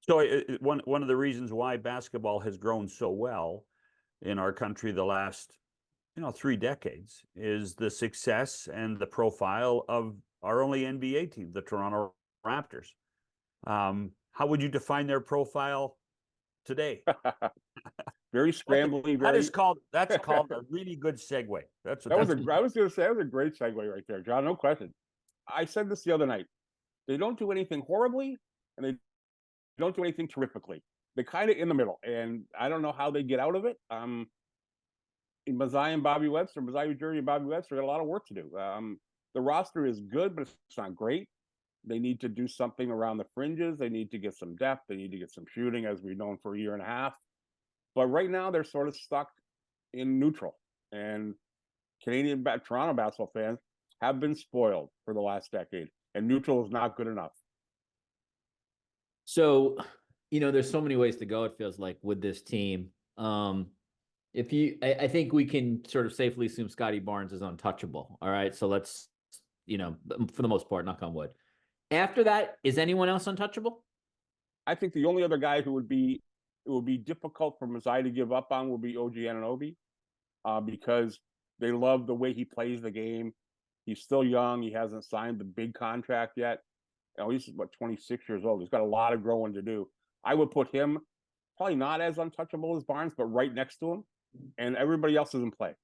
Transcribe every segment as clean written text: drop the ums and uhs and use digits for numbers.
So one of the reasons why basketball has grown so well in our country the last 3 decades is the success and the profile of our only NBA team, the Toronto Raptors. How would you define their profile today? Very scrambly, very. That's called a really good segue. That's what That was that's. I was going to say that was a great segue right there, John. No question. I said this the other night. They don't do anything horribly, and they don't do anything terrifically. They're kind of in the middle, and I don't know how they get out of it. Masai and Bobby Webster, Masai Ujiri and Bobby Webster got a lot of work to do. The roster is good, but it's not great. They need to do something around the fringes. They need to get some depth. They need to get some shooting, as we've known for a year and a half. But right now, they're sort of stuck in neutral. And Toronto basketball fans have been spoiled for the last decade, and neutral is not good enough. So, there's so many ways to go, it feels like, with this team. I think we can sort of safely assume Scotty Barnes is untouchable. All right. So let's, for the most part, knock on wood. After that, is anyone else untouchable? I think the only other guy it would be difficult for Masai to give up on would be OG Anunoby, because they love the way he plays the game. He's still young. He hasn't signed the big contract yet. He's 26 years old. He's got a lot of growing to do. I would put him probably not as untouchable as Barnes, but right next to him, and everybody else is in play.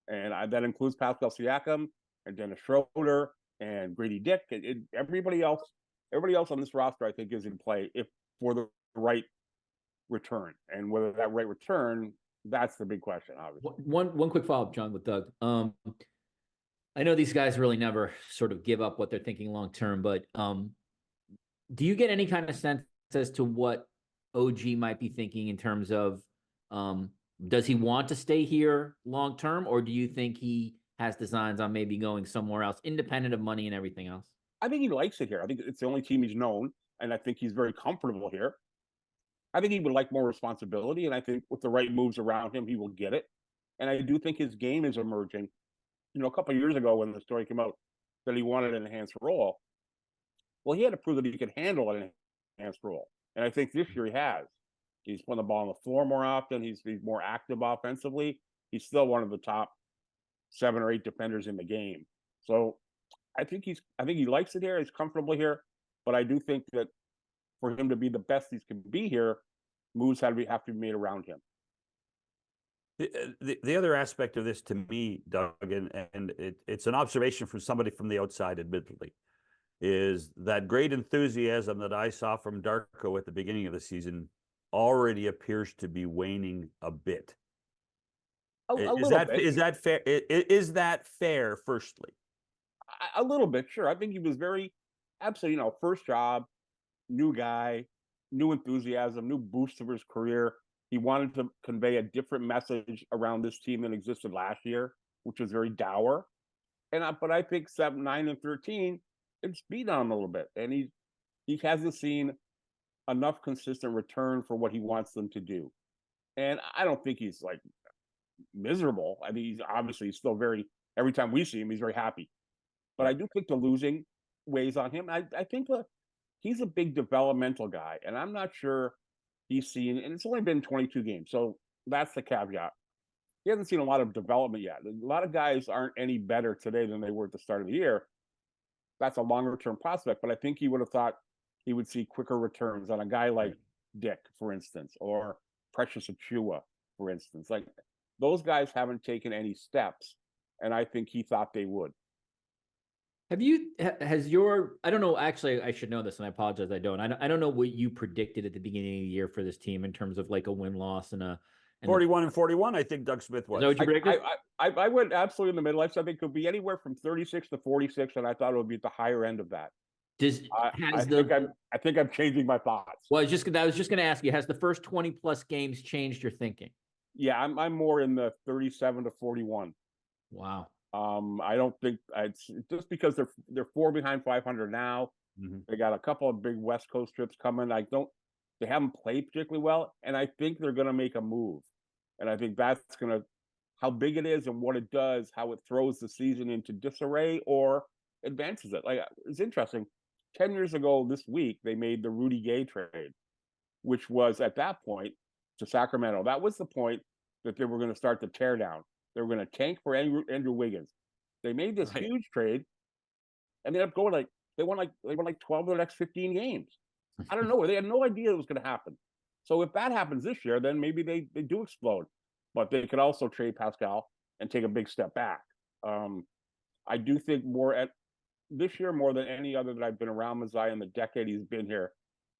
And that includes Pascal Siakam and Dennis Schroeder and Grady Dick. Everybody else on this roster, I think, is in play if for the right return. And whether that right return, that's the big question, obviously. One quick follow-up, John, with Doug. I know these guys really never sort of give up what they're thinking long term, but do you get any kind of sense as to what OG might be thinking in terms of does he want to stay here long term, or do you think he has designs on maybe going somewhere else, independent of money and everything else? I think he likes it here. I think it's the only team he's known, and I think he's very comfortable here. I think he would like more responsibility, and I think with the right moves around him, he will get it. And I do think his game is emerging. A couple of years ago when the story came out that he wanted an enhanced role, well, he had to prove that he could handle an enhanced role. And I think this year he has. He's putting the ball on the floor more often. He's more active offensively. He's still one of the top 7 or 8 defenders in the game. So I think he likes it here. He's comfortable here. But I do think that for him to be the best he can be here, moves have to be made around him. The other aspect of this to me, Doug, and it's an observation from somebody from the outside, admittedly, is that great enthusiasm that I saw from Darko at the beginning of the season already appears to be waning a bit. Is that fair? Is that fair, firstly? A little bit, sure. I think he was very, absolutely, first job, new guy, new enthusiasm, new boost to his career. He wanted to convey a different message around this team than existed last year, which was very dour. But I think 7, 9, and 13, it's beat on him a little bit, and he hasn't seen enough consistent return for what he wants them to do. And I don't think he's like miserable. I mean, he's still very. Every time we see him, he's very happy. But I do think the losing weighs on him. I think he's a big developmental guy, and I'm not sure he's seen. And it's only been 22 games, so that's the caveat. He hasn't seen a lot of development yet. A lot of guys aren't any better today than they were at the start of the year. That's a longer-term prospect, but I think he would have thought he would see quicker returns on a guy like Dick, for instance, or Precious Achiuwa, for instance. Like, those guys haven't taken any steps, and I think he thought they would. I don't know, actually, I should know this, and I apologize, I don't. I don't know what you predicted at the beginning of the year for this team in terms of like a win-loss and 41-41, I think Doug Smith was. Is that what you predicted? I went absolutely in the middle. I think it could be anywhere from 36 to 46, and I thought it would be at the higher end of that. I think I'm changing my thoughts. Well, I was just going to ask you, has the first 20 plus games changed your thinking? Yeah, I'm more in the 37 to 41. Wow. I don't think it's just because they're 4 behind 500 now. Mm-hmm. They got a couple of big West Coast trips coming. They haven't played particularly well, and I think they're going to make a move. And I think that's going to, how big it is and what it does, how it throws the season into disarray or advances it. Like, it's interesting. 10 years ago this week, they made the Rudy Gay trade. which was at that point to Sacramento. That was the point that they were going to start the tear down. They were going to tank for Andrew Wiggins. They made this huge trade, and they ended up going they won like 12 of the next 15 games. I don't know. They had no idea it was going to happen. So if that happens this year, then maybe they do explode. But they could also trade Pascal and take a big step back. I do think this year more than any other that I've been around Masai in the decade he's been here.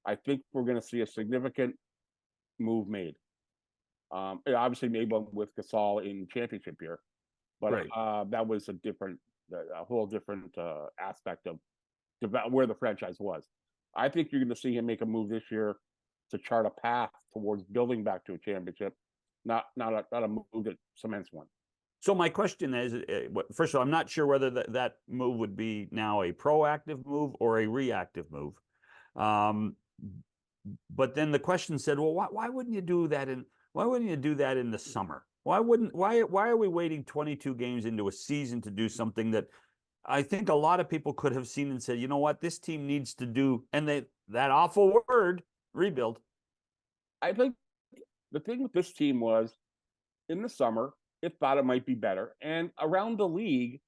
I think we're going to see a significant move made. Obviously made one with Gasol in championship year, but that was a whole different aspect of where the franchise was. I think you're going to see him make a move this year to chart a path towards building back to a championship, not a move that cements one. So my question is, first of all, I'm not sure whether that move would be now a proactive move or a reactive move. But then the question said, well, why wouldn't you do that in the summer? Why are we waiting 22 games into a season to do something that I think a lot of people could have seen and said, you know what, this team needs to do, and that awful word, rebuild. I think the thing with this team was in the summer, it thought it might be better. And around the league,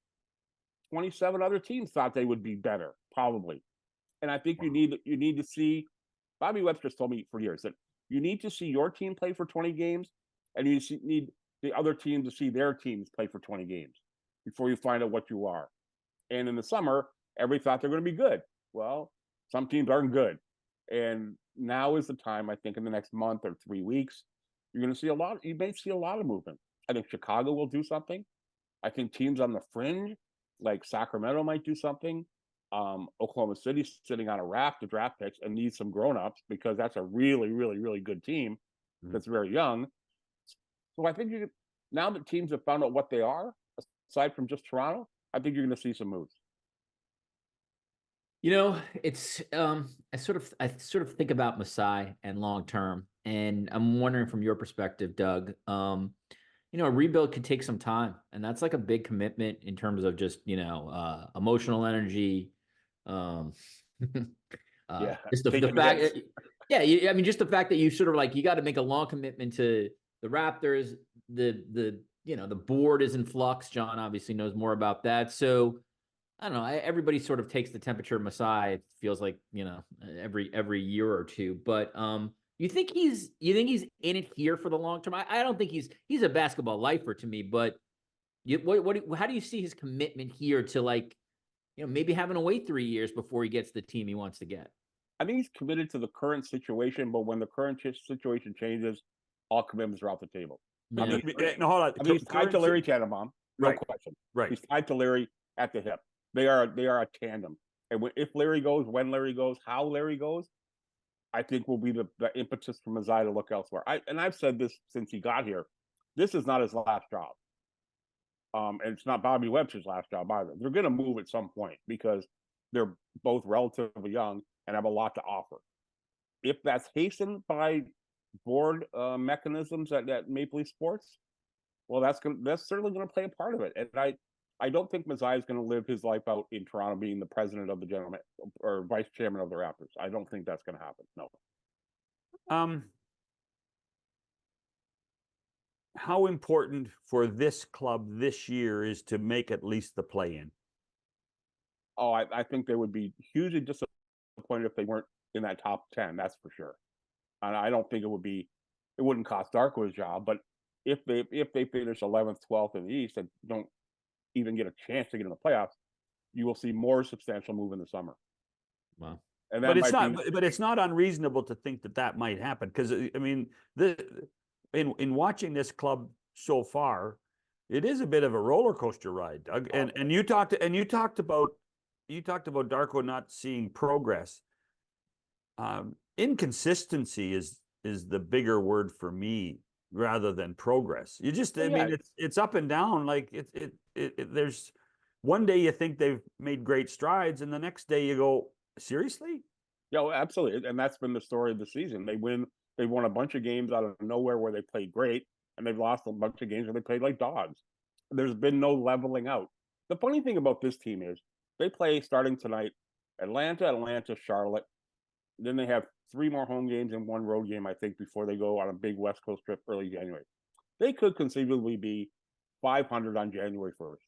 27 other teams thought they would be better, probably. And I think you need to see, Bobby Webster's told me for years that you need to see your team play for 20 games, and you need the other team to see their teams play for 20 games before you find out what you are. And in the summer, everybody thought they're going to be good. Well, some teams aren't good. And now is the time, I think, in the next month or 3 weeks, you may see a lot of movement. I think Chicago will do something. I think teams on the fringe, like Sacramento, might do something. Oklahoma City's sitting on a raft of draft picks and needs some grown-ups because that's a really, really, really good team that's very young. So I think now that teams have found out what they are, aside from just Toronto, I think you're going to see some moves. You know, it's I sort of think about Masai and long term, and I'm wondering from your perspective, Doug. You know, a rebuild could take some time, and that's like a big commitment in terms of just emotional energy. Just the fact, I mean, just the fact that you sort of like you got to make a long commitment to the Raptors. The board is in flux. John obviously knows more about that, so. I don't know. Everybody sort of takes the temperature of Masai. It feels like every year or two. But you think he's in it here for the long term? I don't think he's a basketball lifer to me. But how do you see his commitment here to maybe having to wait 3 years before he gets the team he wants to get? I think he's committed to the current situation, but when the current situation changes, all commitments are off the table. Yeah. No, hold on. I mean, he's tied to Larry Tannenbaum, no question. Right. He's tied to Larry at the hip. They are a tandem. And if Larry goes, when Larry goes, how Larry goes, I think will be the impetus for Masai to look elsewhere. I've said this since he got here. This is not his last job. And it's not Bobby Webster's last job either. They're going to move at some point because they're both relatively young and have a lot to offer. If that's hastened by board mechanisms at Maple Leaf Sports, well, that's certainly going to play a part of it. And I don't think Masai is going to live his life out in Toronto being the president of the general or vice chairman of the Raptors. I don't think that's going to happen. No. How important for this club this year is to make at least the play-in? Oh, I think they would be hugely disappointed if they weren't in that top 10. That's for sure. And I don't think it wouldn't cost Darko his job, but if they finish 11th, 12th in the East and don't even get a chance to get in the playoffs, you will see more substantial move in the summer. Wow. And but it's not unreasonable to think that might happen, because I mean, in watching this club so far, it is a bit of a roller coaster ride, Doug. And you talked about Darko not seeing progress. Inconsistency is the bigger word for me rather than progress. You just, I mean, it's up and down. Like there's one day you think they've made great strides, and the next day you go, seriously? Yeah, absolutely. And that's been the story of the season. They won a bunch of games out of nowhere where they played great, and they've lost a bunch of games where they played like dogs. There's been no leveling out. The funny thing about this team is they play starting tonight, Atlanta, Charlotte, Then they have 3 more home games and 1 road game, I think, before they go on a big West Coast trip early January. They could conceivably be 500 on January 1st.